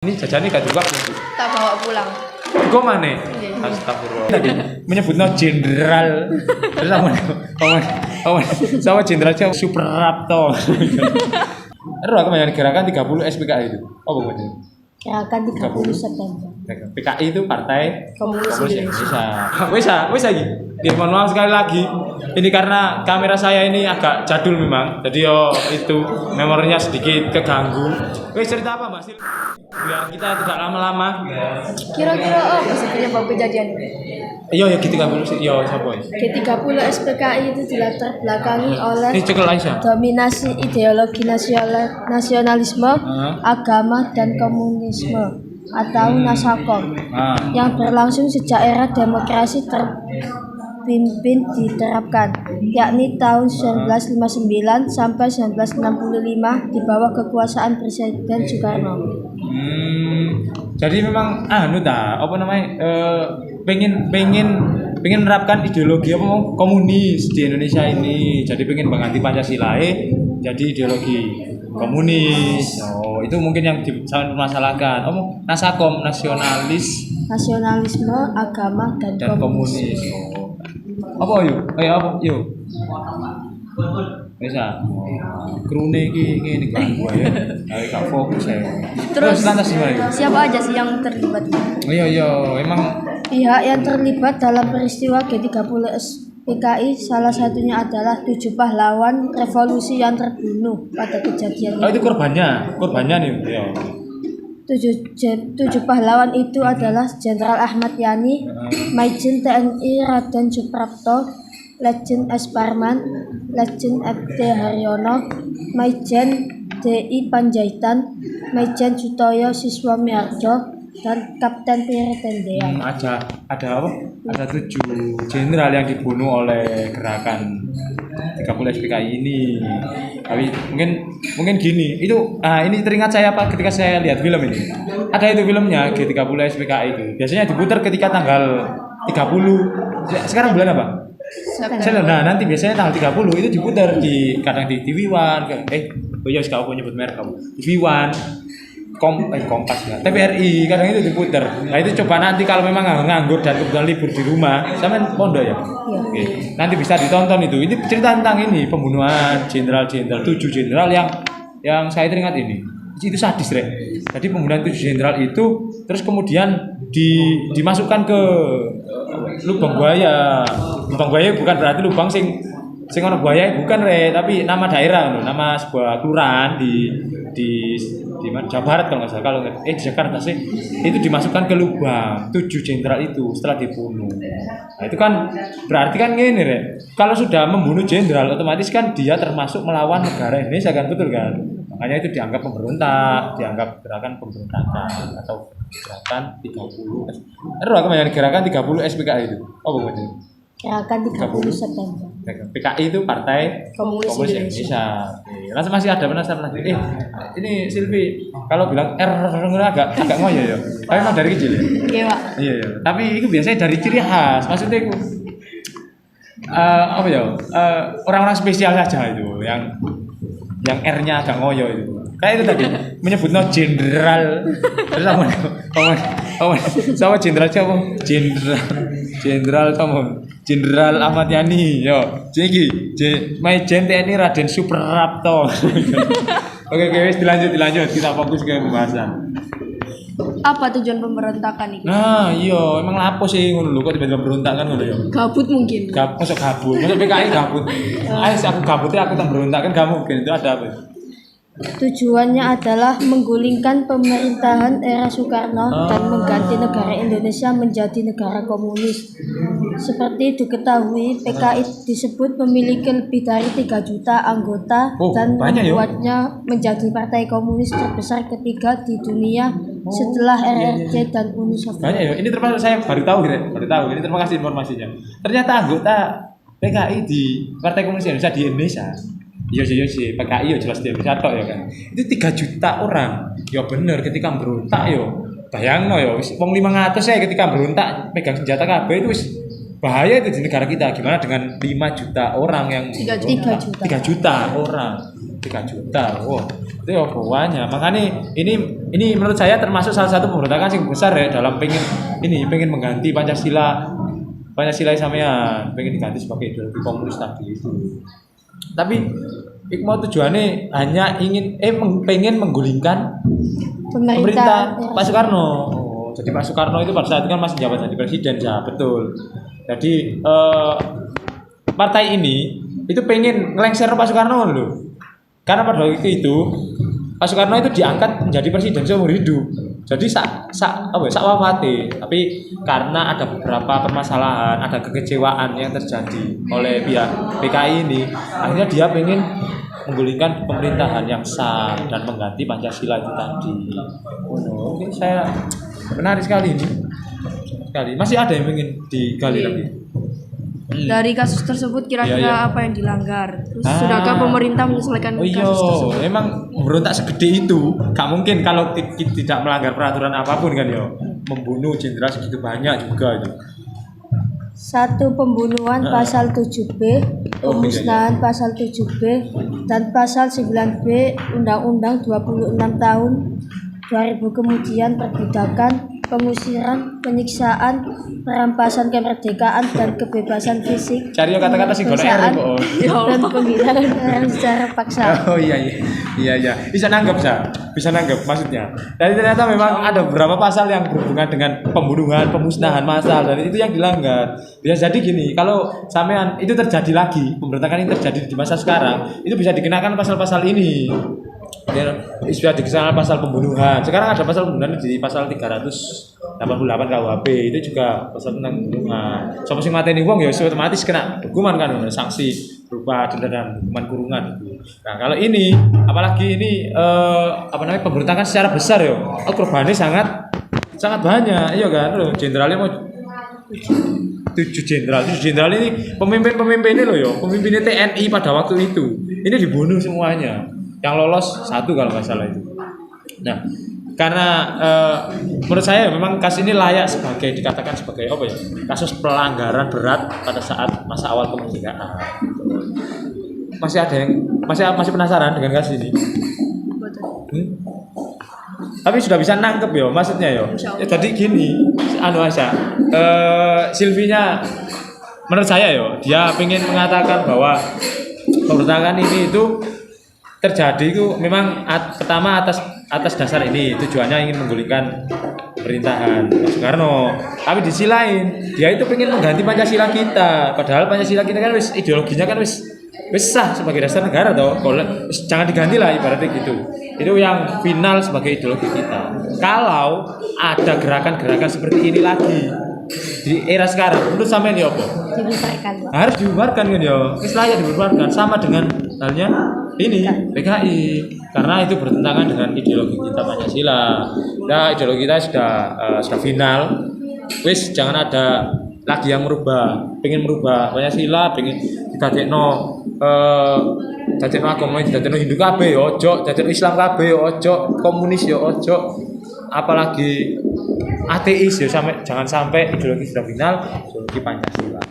Ini jajannya gak juga Bu. Tak bawa pulang. Kok mana? Iya. Astagfirullah. Tadi menyebutnya jenderal. Terus sama jenderal siapa? Suprapto. Aduh, aku banyak gerakan 30 SPKI itu. Apa maksudnya? Gerakan 30 September. PKI itu Partai Komunis Indonesia. Wes lagi. Ya, mohon maaf sekali lagi. Ini karena kamera saya ini agak jadul memang. Jadi itu memorinya sedikit keganggu. Wes cerita apa Mbak Sil? Biar kita tidak lama-lama. Kira-kira apa sih penyebab kejadian ini? Iya ya G30 sih. Iya siapa ya? G30 SPKI itu dilatar belakangi oleh Ini cekel Aisyah. dominasi ideologi nasionalisme, agama, dan komunisme atau Nasakom yang berlangsung sejak era demokrasi terpimpin diterapkan, yakni tahun 1959 sampai 1965 di bawah kekuasaan Presiden Soekarno. Jadi memang pengen menerapkan ideologi komunis di Indonesia ini. Jadi pengen mengganti Pancasila jadi ideologi komunis. Oh, itu mungkin yang sangat dimasalahkan. Nasakom, Nasionalisme, agama, dan komunis. Oh. Apa yuk? Apa yuk? Bisa. Krune iki ngene kan ya. Ayo gak fokus ya. Terus lantas gimana? siapa aja sih yang terlibat? Iya, emang pihak yang terlibat dalam peristiwa G30 SPKI salah satunya adalah 7 pahlawan revolusi yang terbunuh pada kejadian itu. itu korbannya nih. Iya. 7 pahlawan itu adalah Jenderal Ahmad Yani, Majen TNI Raden Suprapto, Letjen S. Parman, Letjen FT Haryono, Majen DI Panjaitan, Majen Sutoyo Siswomiardjo, dan Kapten Piri Tendean. Ada apa? Ada 7 jenderal yang dibunuh oleh gerakan 30 SPKI ini. Tapi mungkin gini, ini teringat saya apa ketika saya lihat film ini. Ada itu filmnya G30 SPKI itu. Biasanya diputar ketika tanggal 30. Sekarang bulan apa? September. Nah, nanti biasanya tanggal 30 itu diputar kadang di TV One. Sekarang aku nyebut merek kamu. TV One. Kompas ya. TVRI kadang itu diputer. Nah itu coba nanti kalau memang nganggur dan kebetulan libur di rumah, sampean pondok ya. Iya. Oke. Nanti bisa ditonton itu. Ini cerita tentang ini pembunuhan jenderal-jenderal 7 jenderal yang saya teringat ini. Itu sadis, Rek. Jadi pembunuhan 7 jenderal itu terus kemudian dimasukkan ke lubang buaya. Lubang buaya bukan berarti lubang sing ono buaya bukan, Rek, tapi nama daerah, nama sebuah kelurahan di mana Jawa Barat kalau nggak salah, kalau di Jakarta sih itu dimasukkan ke lubang 7 jenderal itu setelah dibunuh. Nah itu kan berarti kan gini, Rek, kalau sudah membunuh jenderal otomatis kan dia termasuk melawan negara Indonesia kan, betul kan? Makanya itu dianggap pemberontak, dianggap gerakan pemberontakan atau gerakan 30. Aduh, aku banyak gerakan 30 SPKI itu. Apa maksudnya? Gerakan 30 September. PKI itu Partai Komunis Indonesia. Langsung masih ada penasaran lagi. Ini Silvi kalau bilang agak ngoyo ya. Tapi emang dari kecil ya. Iya, Pak. Iya. Tapi itu biasanya dari ciri khas. Maksudnya itu orang-orang spesial saja itu yang R-nya agak ngoyo itu. Kayak itu tadi menyebutnya jenderal. Terus sama jenderal siapa? Jenderal Jenderal Ahmad Yani, yo. Majen TNI Raden Suprapto. Oke, wis dilanjut. Kita fokus ke pembahasan. Apa tujuan pemberontakan ini? Nah, iya, emang lapo sih ngono lho, kok tiba-tiba berontak kan ngono ya. Gabut mungkin. Masuk PKI gabut. Aku gabutnya aku tak berontak kan gak mungkin, itu ada apa? Tujuannya adalah menggulingkan pemerintahan era Soekarno dan mengganti negara Indonesia menjadi negara komunis. Seperti diketahui, PKI disebut memiliki lebih dari 3 juta anggota dan membuatnya menjadi partai komunis terbesar ketiga di dunia setelah RRC dan Uni Soviet. Banyak ya. Ini termasuk saya baru tahu. Ini terima kasih informasinya. Ternyata anggota PKI di Partai Komunis Indonesia di Indonesia. Iya sih, PKI ya jelas dia bisa tok ya kan. Itu 3 juta orang. Ya bener ketika berontak yo. Bayangno yo wis wong 500 ketika berontak pegang senjata kabeh itu wis bahaya itu di negara kita. Gimana dengan 5 juta orang yang 3 juta. 3 juta orang, 3 juta. Wow, itu ya bawahnya. Makanya ini menurut saya termasuk salah satu pemberontakan yang besar ya dalam pengen mengganti Pancasila sampean, pengen diganti sebagai ideologi komunis tadi itu. Tapi mau tujuannya hanya pengen menggulingkan pemerintah Pak Soekarno. Oh, jadi Pak Soekarno itu pada saat itu kan masih jabat jadi presiden, ya betul. Jadi partai ini itu pengen ngelengser Pak Soekarno loh. Karena pada waktu itu Pak Soekarno itu diangkat menjadi presiden seumur hidup. Jadi sak wafate, tapi karena ada beberapa permasalahan, ada kekecewaan yang terjadi oleh pihak PKI ini, akhirnya dia pengen menggulingkan pemerintahan yang sah dan mengganti Pancasila itu tadi. Oh, ini saya menarik sekali ini. Masih ada yang ingin digali lagi. Dari kasus tersebut kira-kira apa yang dilanggar? Terus sudahkah pemerintah menyelesaikan kasus tersebut? Emang berontak segede itu, gak mungkin kalau tidak melanggar peraturan apapun kan ya. Membunuh jenderal segitu banyak juga itu. 1. Pembunuhan pasal 7B, pemusnahan pasal 7B, dan pasal 9B Undang-Undang 26 tahun 2000, kemudian perbudakan, pengusiran, penyiksaan, perampasan kemerdekaan dan kebebasan fisik, Cari kata-kata sing golek pemerkosaan, kok. dan penghilangan orang secara paksa. Oh iya. Bisa nanggap maksudnya. Dan ternyata memang ada beberapa pasal yang berhubungan dengan pembunuhan, pemusnahan massal, dan itu yang dilanggar. Bisa jadi gini, kalau sampean itu terjadi lagi, pemberontakan ini terjadi di masa sekarang, itu bisa dikenakan pasal-pasal ini. Sudah dikenakan pasal pembunuhan. Sekarang ada pasal pembunuhan di pasal 388 KUHP, itu juga pasal tentang pembunuhan. Sopo sing mateni wong ya otomatis kena hukuman kan, sanksi berupa denda dan hukuman kurungan itu. Nah, kalau ini apalagi ini pemberontakan secara besar ya. Korbannya sangat banyak, iya kan? Loh, jenderalnya mau 7 jenderal ini pemimpin ini loh ya, pemimpinnya TNI pada waktu itu. Ini dibunuh semuanya. Yang lolos 1 kalau nggak salah itu. Nah, karena menurut saya memang kasus ini layak dikatakan sebagai apa ya? Kasus pelanggaran berat pada saat masa awal kemerdekaan. Masih ada yang masih penasaran dengan kasus ini? Tapi sudah bisa nangkep ya, maksudnya ya. Jadi gini, Silvinya menurut saya ya, dia ingin mengatakan bahwa pemberontakan ini itu terjadi itu memang pertama atas dasar ini tujuannya ingin menggulingkan pemerintahan Soekarno. Tapi di sisi lain dia itu ingin mengganti Pancasila kita. Padahal Pancasila kita kan ideologinya kan sah sebagai dasar negara toh. Jangan diganti lah ibaratnya gitu. Itu yang final sebagai ideologi kita. Kalau ada gerakan-gerakan seperti ini lagi di era sekarang, menurut sampean ya apa? Dibubarkan, Pak. Harus dibubarkan kan ya. Layak dibubarkan sama dengan halnya ini PKI, karena itu bertentangan dengan ideologi kita Pancasila. Nah, ideologi kita sudah final. Wis jangan ada lagi yang pengen merubah Pancasila, pengen didadekno agama, didadekno Hindu kabeh ya ojo, didadekno Islam kabeh ya ojo, komunis ya ojo, apalagi ateis ya jangan sampai ideologi sudah final, ideologi Pancasila.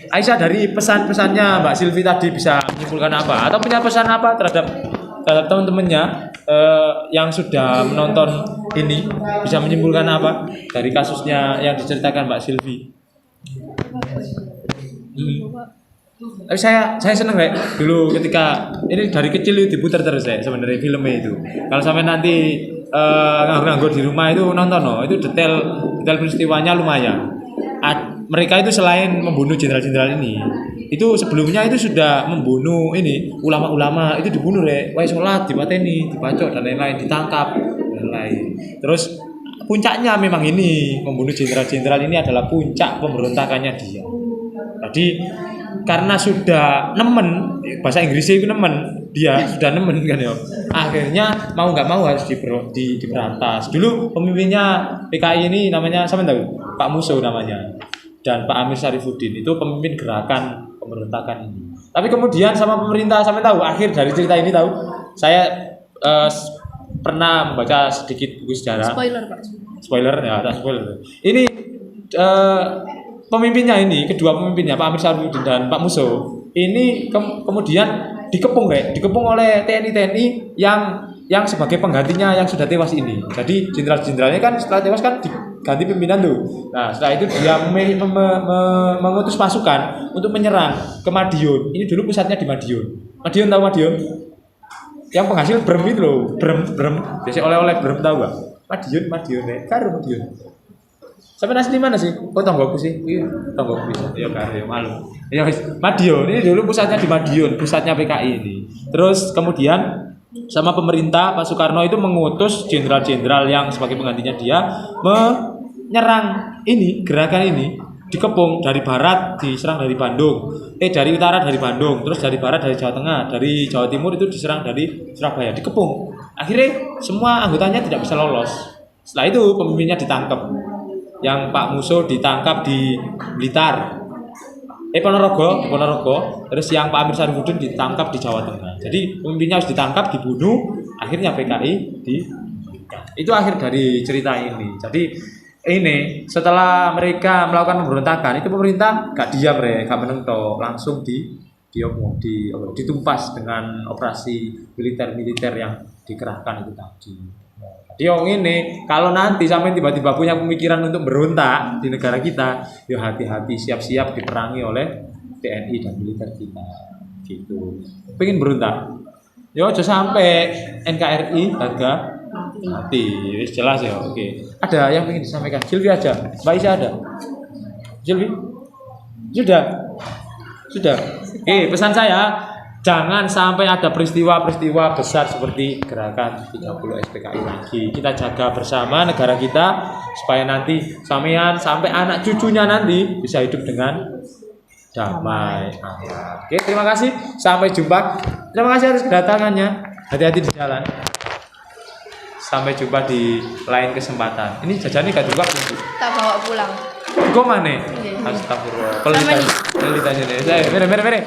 Aisyah, dari pesan-pesannya Mbak Silvi tadi bisa menyimpulkan apa? Atau punya pesan apa terhadap teman-temannya yang sudah menonton ini? Bisa menyimpulkan apa dari kasusnya yang diceritakan Mbak Silvi? Tapi saya seneng dulu ketika ini dari kecil itu diputar terus sebenarnya filmnya itu. Kalau sampai nanti nganggur di rumah itu nonton itu detail peristiwanya lumayan. Mereka itu selain membunuh jenderal-jenderal ini, itu sebelumnya itu sudah membunuh ini ulama-ulama, itu dibunuh sholat, dipateni, dibacok dan lain-lain, ditangkap dan lain. Terus puncaknya memang ini membunuh jenderal-jenderal ini adalah puncak pemberontakannya dia. Jadi karena sudah nemen, bahasa Inggrisnya itu nemen, dia sudah nemen kan ya. Akhirnya mau nggak mau harus diberantas. Dulu pemimpinnya PKI ini namanya, siapa tahu? Pak Musuh namanya. Dan Pak Amir Syarifuddin itu pemimpin gerakan pemberontakan ini. Tapi kemudian sama pemerintah, sampai tahu akhir dari cerita ini tahu, saya pernah membaca sedikit buku sejarah. Spoiler, Pak. Spoiler ya, tak spoiler. Ini eh, pemimpinnya ini, kedua pemimpinnya Pak Amir Syarifudin dan Pak Muso ini kemudian dikepung oleh TNI yang sebagai penggantinya yang sudah tewas ini. Jadi jenderal-jenderalnya kan setelah tewas kan diganti pimpinan tuh. Nah setelah itu dia mengutus pasukan untuk menyerang ke Madiun. Ini dulu pusatnya di Madiun. Madiun tahu Madiun? Yang penghasil brem itu loh, brem. Biasanya oleh-oleh brem tahu gak? Madiun karo Madiun. Sampai asli mana sih? Oh tonggoku sih. Iya, tonggoku bisa. Ya karo ya malu. Ya Madiun ini dulu pusatnya di Madiun, pusatnya PKI ini. Terus kemudian sama pemerintah Pak Soekarno itu mengutus jenderal-jenderal yang sebagai penggantinya dia menyerang ini, gerakan ini dikepung dari barat diserang dari Bandung, dari utara dari Bandung, terus dari barat dari Jawa Tengah, dari Jawa Timur itu diserang dari Surabaya, dikepung. Akhirnya semua anggotanya tidak bisa lolos. Setelah itu pemimpinnya ditangkap. Yang Pak Muso ditangkap di Blitar. Ponorogo, terus yang Pak Amir Syarifudin ditangkap di Jawa Tengah. Jadi pemimpinnya harus ditangkap, dibunuh, akhirnya PKI di. Itu akhir dari cerita ini. Jadi ini setelah mereka melakukan pemberontakan, itu pemerintah gak diam gak menentok, langsung ditumpas dengan operasi militer yang dikerahkan itu tadi. Yo ini kalau nanti sampai tiba-tiba punya pemikiran untuk berontak di negara kita, yo hati-hati, siap-siap diperangi oleh TNI dan militer kita. Gitu. Pengen berontak? Yo aja sampai NKRI harga mati. Wis jelas ya. Oke. Ada yang ingin disampaikan? Silvi aja. Mbak Isa ada? Silvi? Sudah. Oke, pesan saya jangan sampai ada peristiwa-peristiwa besar seperti gerakan 30 SPKI lagi. Kita jaga bersama negara kita supaya nanti sampai anak cucunya nanti bisa hidup dengan damai. Oke, terima kasih. Sampai jumpa. Terima kasih atas kedatangannya. Hati-hati di jalan. Sampai jumpa di lain kesempatan. Ini jajannya gak juga Tak bawa pulang. Gue mana? Astagfirullah. Pelitanya nih. Mere.